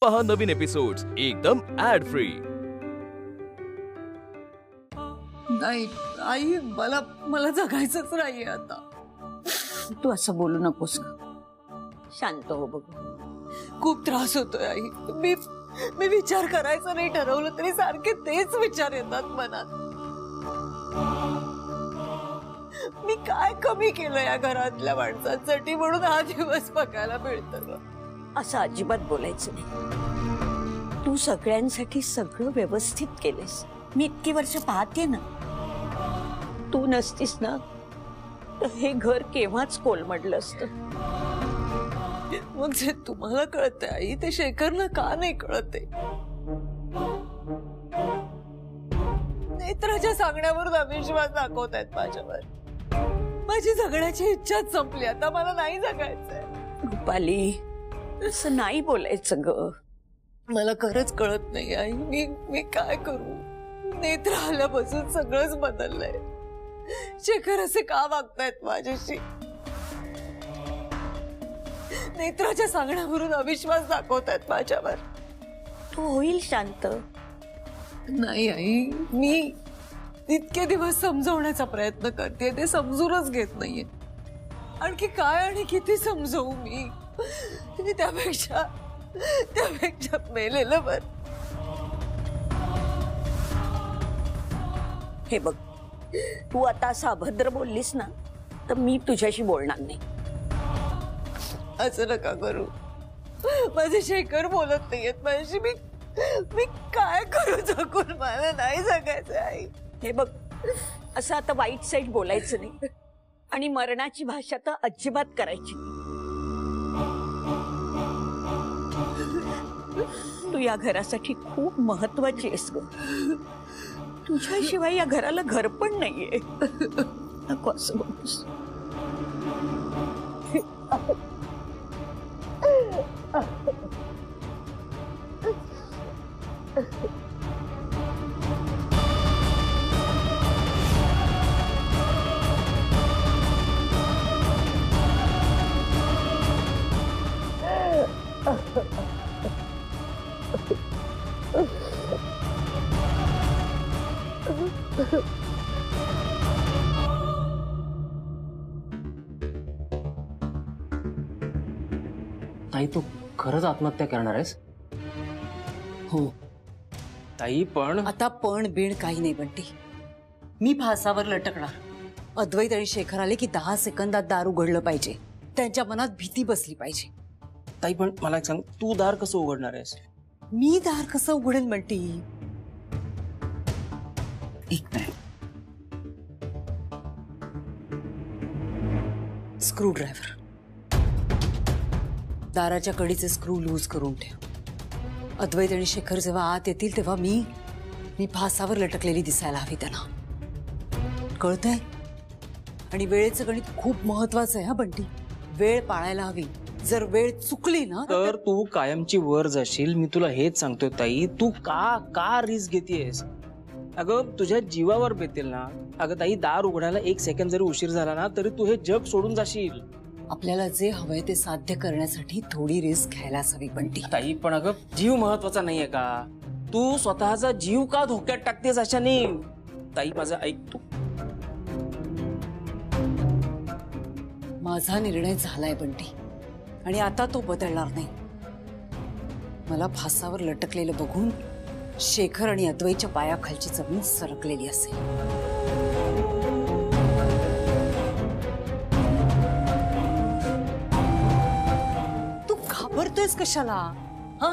पहा नवीन एपिसोड्स एकदम add free. नाही आई, मला मला जगायचंच नाहीये आता। तू असं बोलू नकोस का, शांत हो बघू। खूप त्रास होतोय आई। मी विचार करायचं नाही ठरवलं तरी सारखे तेच विचार येतात मनात। मी काय कमी केलं या घरातल्या माणसांसाठी म्हणून हा दिवस बघायला मिळतं। असं अजिबात बोलायचं नाही। तू सगळ्यांसाठी सगळं व्यवस्थित केलेस। मी इतकी वर्ष पाहते ना, तू नसतीस ना तर हे घर केव्हाच कोलमडलं असतं। मग जे तुम्हाला कळतंय आई, ते शेखरला का नाही कळते? नेत्राच्या सांगण्यावरून अविश्वास दाखवतायत माझ्यावर। माझी जगण्याची इच्छाच संपली, आता मला नाही जगायचंय। रुपाली, असं नाही बोलायचं ग। मला खरंच कळत नाही आई, मी काय करू? नेत्र आल्यापासून सगळंच बदललंय। शेखर असे का वागतायत माझ्याशी? नेत्राच्या सांगण्यावरून अविश्वास दाखवतायत माझ्यावर। तू होईल शांत। नाही आई, मी इतके दिवस समजवण्याचा प्रयत्न करते, ते समजूनच घेत नाहीये। आणखी काय आणि किती समजवू मी? त्यापेक्षा मेलेलं बरं। हे बघ, तू आता असं अभद्र बोललीस ना तर मी तुझ्याशी बोलणार नाही। असं नका करू। माझे शेखर बोलत नाहीयेत माझ्याशी। मी काय करू? जगून मला नाही जगायचं आई। हे बघ, असं आता वाईट साईड बोलायचं नाही आणि मरणाची भाषा तर अजिबात करायची नाही। तू या घरासाठी खूप महत्वाची आहेस ग। तुझ्याशिवाय या घराला घर पण नाहीये। नको असं बोलूस। ताई, तू खरंच आत्महत्या करणार आहेस? हो। ताई पण आता पण बीण काही नाही बंटी। मी फासावर लटकणार। अद्वैत आणि शेखर आले की 10 सेकंदात दार उघडलं पाहिजे। त्यांच्या मनात भीती बसली पाहिजे। ताई पण मला एक सांग, तू दार कसं उघडणार आहेस? मी दार कसं उघडेन बंटी? एक मिनिट। Screw driver. दाराच्या कडीचे स्क्रू लूज करून ठेव। अद्वैत आणि शेखर जेव्हा आत येतील तेव्हा मी फासावर लटकलेली दिसायला हवी त्यांना। कळतंय? आणि वेळेचं गणित खूप महत्वाचं आहे हा बंटी। वेळ पाळायला हवी। जर वेळ चुकली ना तर तू कायमची वर जाशील। मी तुला हेच सांगतोय ताई, तू का रिस्क घेतेयस? अगं तुझ्या जीवावर बेतेल ना। अगं ताई, दार उघडायला 1 सेकंद जरी उशीर झाला ना तरी तू हे जग सोडून जाशील। आपल्याला जे हवंय ते साध्य करण्यासाठी थोडी रिस्क घ्यायलाच हवी बंटी। ताई पण अगं, जीव महत्वाचा नाहीये का? तू स्वतःचा जीव का धोक्यात टाकतेस अशाने? ताई माझं ऐक तू। माझा निर्णय झालाय बंटी आणि आता तो बदलणार नाही। मला फासावर लटकलेलं बघून शेखर आणि अद्वैतच्या पायाखालची जमीन सरकलेली असेल। तू घाबरतोयस कशाला? हा,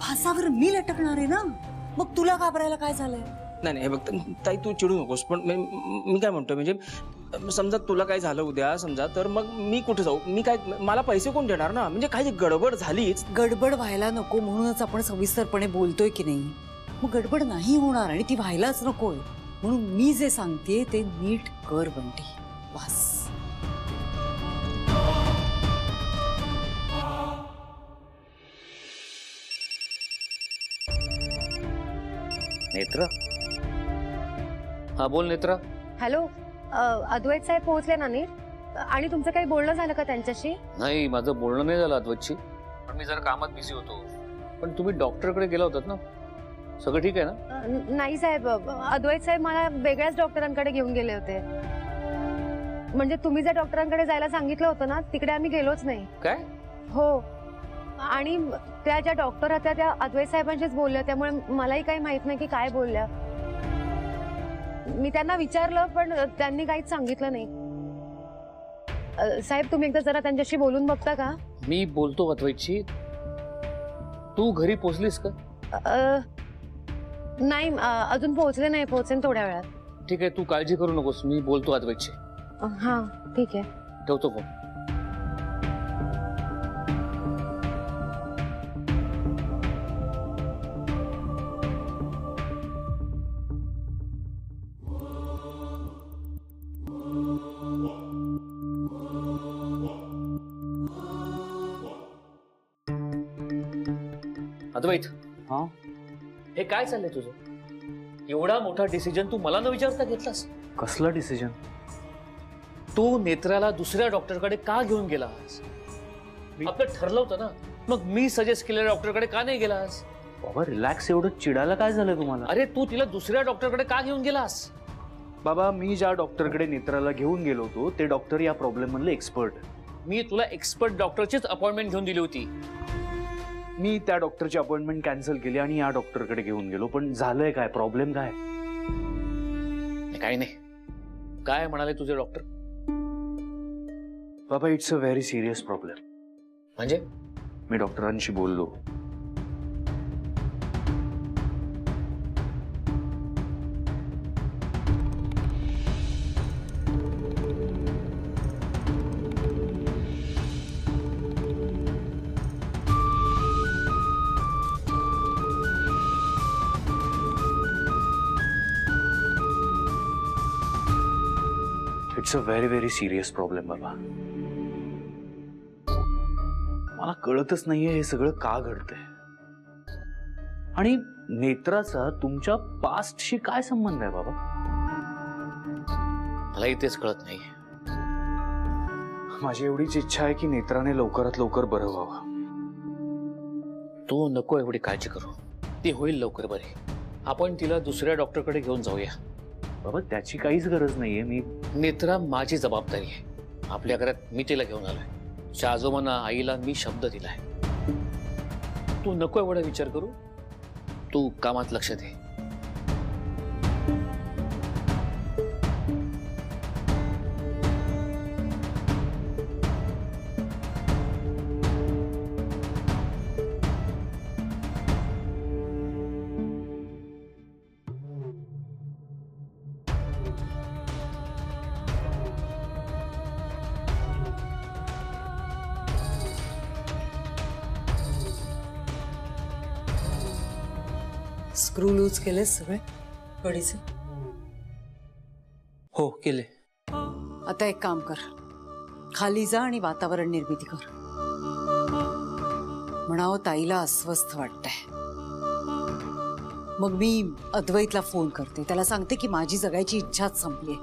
फासावर मी लटकणार आहे ना, मग तुला घाबरायला काय झालंय? नाही हे बघ ताई, तू चिडू नकोस। पण मी काय म्हणतोय, म्हणजे समजा तुला काय झालं उद्या समजा, तर मग मी कुठे जाऊ? मी काय, मला पैसे कोण देणार ना? म्हणजे काही गडबड झालीच। गडबड व्हायला नको म्हणूनच आपण सविस्तरपणे बोलतोय की नाही? मग गडबड नाही होणार आणि ती व्हायलाच नकोय म्हणून मी जे सांगते ते नीट कर बंटी, बस। नेत्रा, हा बोल नेत्रा। हॅलो, अद्वैत साहेब पोहोचले ना नीट? आणि तुमचं काही बोलणं झालं का त्यांच्याशी? नाही, माझं बोलणं नाही झालं अद्वैतशी। पण मी जरा कामात बिझी होतो. पण तुम्ही डॉक्टरकडे गेला होतात ना, सगळं ठीक आहे ना? नाही साहेब, अद्वैत साहेब मला वेगळ्याच डॉक्टरांकडे घेऊन गेले होते. म्हणजे तुम्ही ज्या डॉक्टरांकडे जायला सांगितलं होतं ना, तिकडे आम्ही गेलोच नाही. काय? हो, आणि त्या ज्या डॉक्टर होत्या त्या अद्वैत साहेबांशीच बोलल्या, त्यामुळे मलाही काही माहित नाही की काय बोलल्या. मी त्यांना विचारलं पण त्यांनी काहीच सांगितलं नाही. साहेब तुम्ही एकदा जरा त्यांच्याशी बोलून बघता का? मी बोलतो अद्वैतशी. तू घरी पोहोचलीस का? नाही, अजून पोहोचले नाही, पोहोचेन थोड्या वेळात. ठीक आहे, तू काळजी करू नकोस, मी बोलतो अद्वैतशी. हा ठीक आहे. ठेवतो फोन. अद्वैत, हा हे काय चाललंय तुझं? एवढा मोठा डिसिजन तू मला न विचारता घेतलास? कसला डिसिजन? तू नेत्राला दुसऱ्या डॉक्टरकडे का घेऊन गेलास? आपलं ठरलं होतं ना, मग मी सजेस्ट केलेल्या डॉक्टरकडे का नाही गेलास? बाबा रिलॅक्स, एवढं चिडायला काय झालं तुम्हाला? अरे तू तिला दुसऱ्या डॉक्टरकडे का घेऊन गेलास? बाबा मी ज्या डॉक्टरकडे नेत्राला घेऊन गेलो होतो ते डॉक्टर या प्रॉब्लेम मधले एक्सपर्ट. मी तुला एक्सपर्ट डॉक्टरचीच अपॉइंटमेंट घेऊन दिली होती. मी त्या डॉक्टरची अपॉइंटमेंट कॅन्सल केली आणि या डॉक्टरकडे घेऊन गेलो. पण झालंय काय? प्रॉब्लेम काय? काही नाही. काय म्हणाले तुझे डॉक्टर? बाबा it's a very serious problem. म्हणजे? मी डॉक्टरांशी बोललो. It's a very very serious problem बाबा. मला कळतच नाहीये हे सगळं का घडतंय आणि नेत्राचा तुमच्या पास्टशी काय संबंध आहे बाबा? मलाही तेच कळत नाही. माझी एवढीच इच्छा आहे की नेत्राने लवकरात लवकर बरं व्हावं. तू नको एवढी काळजी करू, ती होईल लवकर बरी. आपण तिला दुसऱ्या डॉक्टरकडे घेऊन जाऊया. बाबा त्याची काहीच गरज नाहीये. मी नेत्रा माझी जबाबदारी आहे. आपल्या घरात मी तिला घेऊन आलोय. शाजोमाना आईला मी शब्द दिलाय. तू नको एवढा विचार करू, तू कामात लक्ष दे. स्क्रू लूज केलेस सगळे कडीचे? हो केले. आता एक काम कर, खाली जा आणि वातावरण निर्मिती कर. म्हणावं ताईला अस्वस्थ वाटतंय. मग मी अद्वैतला फोन करते, त्याला सांगते की माझी जगायची इच्छाच संपली.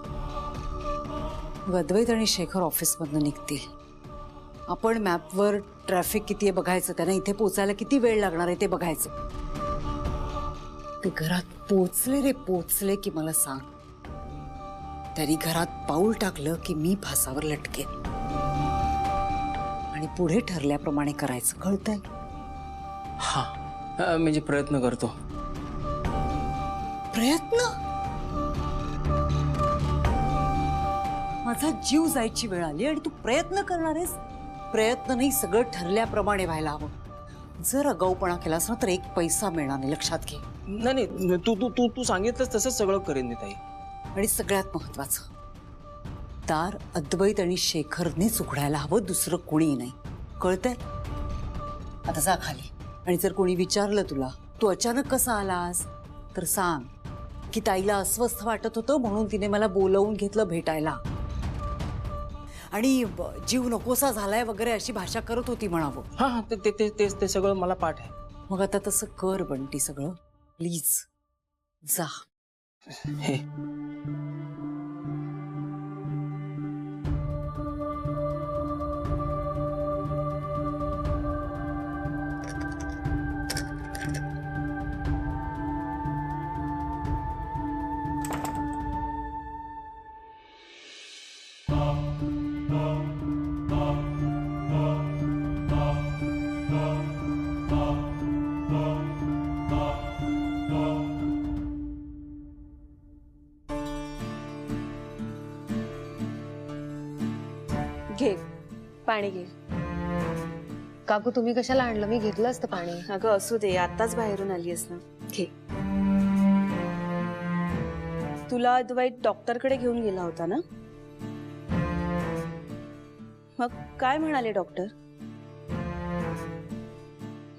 मग अद्वैत आणि शेखर ऑफिसमधनं निघतील. आपण मॅपवर ट्रॅफिक किती आहे बघायचं, त्यांना इथे पोचायला किती वेळ लागणार आहे ते बघायचं. ते घरात पोचले रे पोचले की मला सांग. त्यांनी घरात पाऊल टाकलं की मी फासावर लटकेन आणि पुढे ठरल्याप्रमाणे करायचं. कळतंय? हा म्हणजे प्रयत्न करतो. प्रयत्न? माझा जीव जायची वेळ आली आणि तू प्रयत्न करणार आहेस? प्रयत्न नाही, सगळं ठरल्याप्रमाणे व्हायला हवं. जर अगाऊपणा केलास ना तर एक पैसा मिळणार नाही, लक्षात घे. नाही नाही, तू तू तू तू सांगितलंस तसंच सगळं करेन मी ताई. आणि सगळ्यात महत्वाचं, दार अद्वैत आणि शेखरनेच उघडायला हवं, दुसरं कोणी नाही. कळतंय? आता जा खाली. आणि जर कोणी विचारलं तुला तू अचानक कसा आलास तर सांग की ताईला अस्वस्थ वाटत होतं म्हणून तिने मला बोलवून घेतलं भेटायला आणि जीव नकोसा झालाय वगैरे अशी भाषा करत होती म्हणावं. हा हा ते ते ते ते सगळं मला पाठ आहे. मग आता तसं कर बंटी सगळं, प्लीज जा. हे पाणी घे. काकू तुम्ही कशाला आणलं? मी घेतलं असतं पाणी. अगं असू दे, आताच बाहेरून आलीयस ना, घे. तुला अद्वैत डॉक्टरकडे घेऊन गेला होता ना? मग काय म्हणाले डॉक्टर?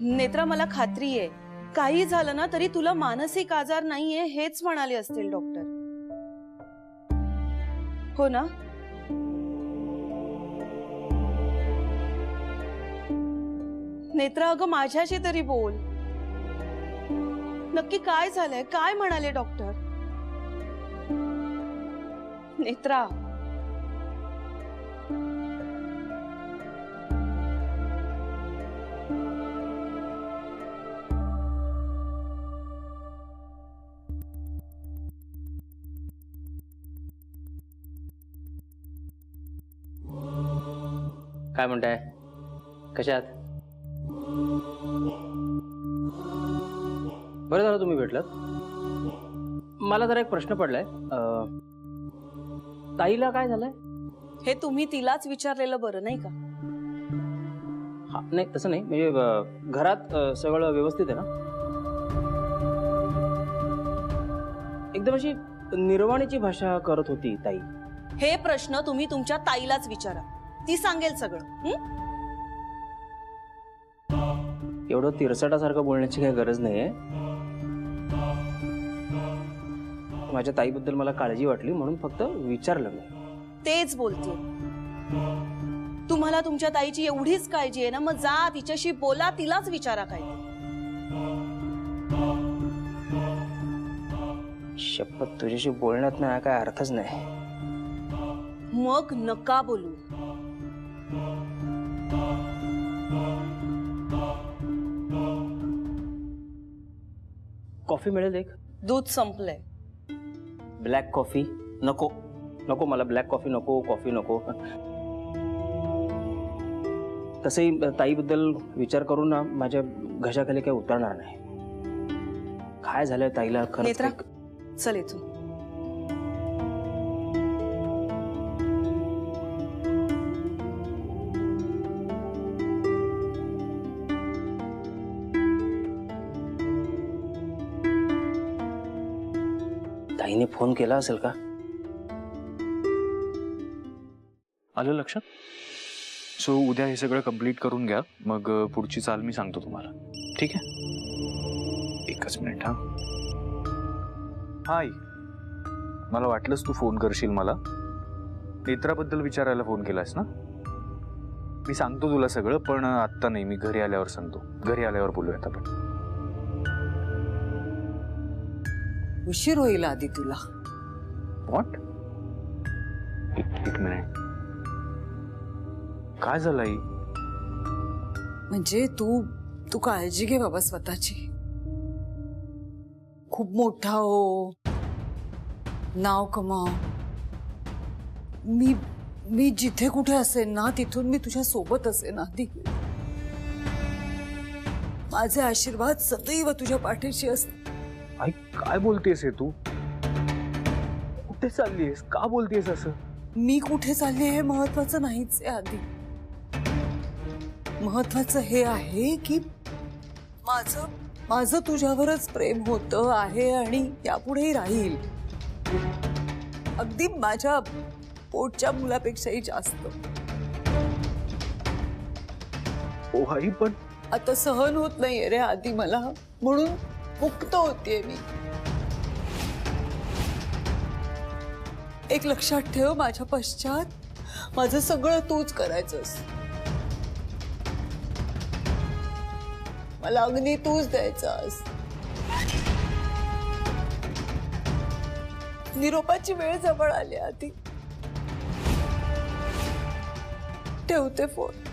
नेत्रा, मला खात्री आहे काही झालं ना तरी तुला मानसिक आजार नाहीये हेच म्हणाले असतील डॉक्टर, हो ना? नेत्रा, अगं माझ्याशी तरी बोल. नक्की काय झालंय? काय म्हणाले डॉक्टर? नेत्रा, काय म्हणताय? कशात? बरं झालं तुम्ही भेटलात. मला जरा एक प्रश्न पडलाय. ताईला काय झालंय? हे तुम्ही तिलाच विचारलेलं बरं नाही का? हा, नाही तसं नाही, म्हणजे घरात सगळं व्यवस्थित आहे ना? एकदम अशी निर्वाणीची भाषा करत होती ताई. हे प्रश्न तुम्ही तुमच्या ताईलाच विचारा, ती सांगेल सगळं. एवढं तिरसाटासारखं बोलण्याची काही गरज नाहीये. माझ्या ताईबद्दल मला काळजी वाटली म्हणून फक्त विचारलं मी. तेच बोलते, तुम्हाला तुमच्या ताईची एवढीच काळजी आहे ना, मग जा तिच्याशी बोला, तिलाच विचारा काय. शपथ, तुझ्याशी बोलण्यात ना काय अर्थच नाही. मग नका बोलू. कॉफी मिळेल एक? दूध संपलंय. ब्लॅक कॉफी नको. नको मला ब्लॅक कॉफी नको, कॉफी नको. तसंही ताईबद्दल विचार करून ना माझ्या घशाखाली काही उतरणार नाही. काय झालंय ताईला खरंच? नेत्रा, चल इथून. ताईने फोन केला असेल का? आलं लक्षात? सो उद्या हे सगळं कंप्लीट करून घ्या, मग पुढची चाल मी सांगतो तुम्हाला. ठीक आहे? एकच मिनिट. हाय, मला वाटलंच तू फोन करशील मला. नेत्राबद्दल विचारायला फोन केलास ना? मी सांगतो तुला सगळं, पण आत्ता नाही, मी घरी आल्यावर सांगतो. घरी आल्यावर बोलूयात आपण. उशीर होईल आधी तुला. व्हॉट? एक मिनिट. काय झालं आई? म्हणजे तू काळजी घे बाबा स्वतःची. खूप मोठा हो, नाव कमाव. मी जिथे कुठे असेन ना तिथून मी तुझ्या सोबत असेन आधी. माझे आशीर्वाद सदैव तुझ्या पाठीशी असतात. आई काय बोलतेस हे तू? कुठे चाललीयस? का बोलतेस असं? मी कुठे चालले हे महत्वाचं नाहीच आहे आधी. महत्वाचं हे आहे की माझं तुझ्यावरच प्रेम होतं आहे आणि यापुढेही राहील. अगदी माझ्या पोटच्या मुलापेक्षाही जास्त. ओ आई, पण आता सहन होत नाहीये रे आधी मला, म्हणून मुक्त होतीये मी. एक लक्षात ठेव, माझ्या पश्चात माझं सगळं तूच करायचंस. मला अग्नी तूच द्यायचास. निरोपाची वेळ जवळ आली आधी. ठेवते फोन.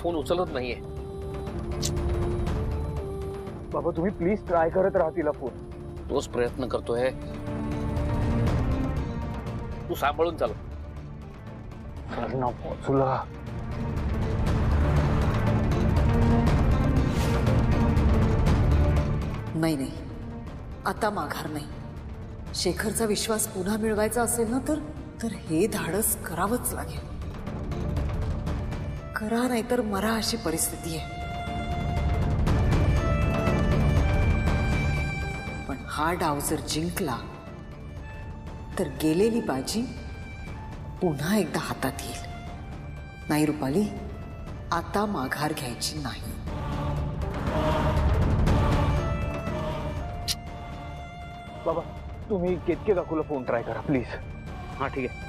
फोन उचलत नाहीये. बाबा तुम्ही प्लीज ट्राय करत राहा तिला फोन. तोच प्रयत्न करतोय. तू सांभाळून चाल. ना तुला नाही नाही, आता माघार नाही. शेखरचा विश्वास पुन्हा मिळवायचा असेल ना तर हे धाडस करावंच लागेल. करा नाहीतर मरा अशी परिस्थिती आहे. पण हा डाव जर जिंकला तर गेलेली बाजी पुन्हा एकदा हातात येईल. नाही रुपाली, आता माघार घ्यायची नाही. बाबा तुम्ही केतके काकूला फोन ट्राय करा प्लीज. हा ठीक आहे.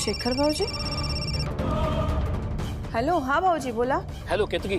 शेखर भाऊजी. हॅलो, हा भाऊजी बोला. हॅलो केतकी.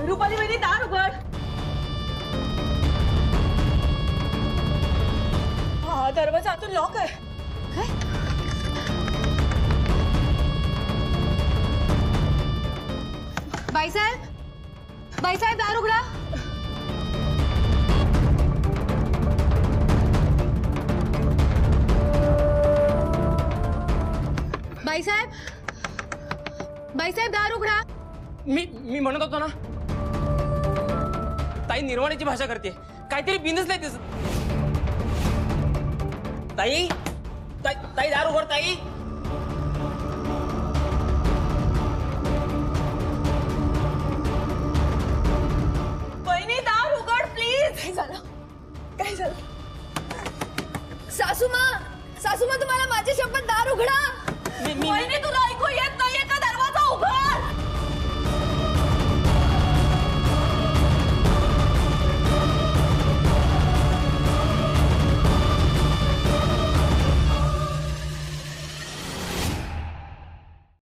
रुपाली वहिनी, दार उघड. हा दरवाजा आतून लॉक आहे. काय? बाईसाहेब दार उघडा. बाईसाहेब दार उघडा. मी म्हणत होतो ना, ताई निर्वाणीची भाषा करते. काहीतरी बिनच नाही तिचं. ताई ताई ताई दार उघड. ताई वहिनी दार उघड प्लीज. काय झालं? सासूमा तुम्हाला माझी शपथ दार उघडा.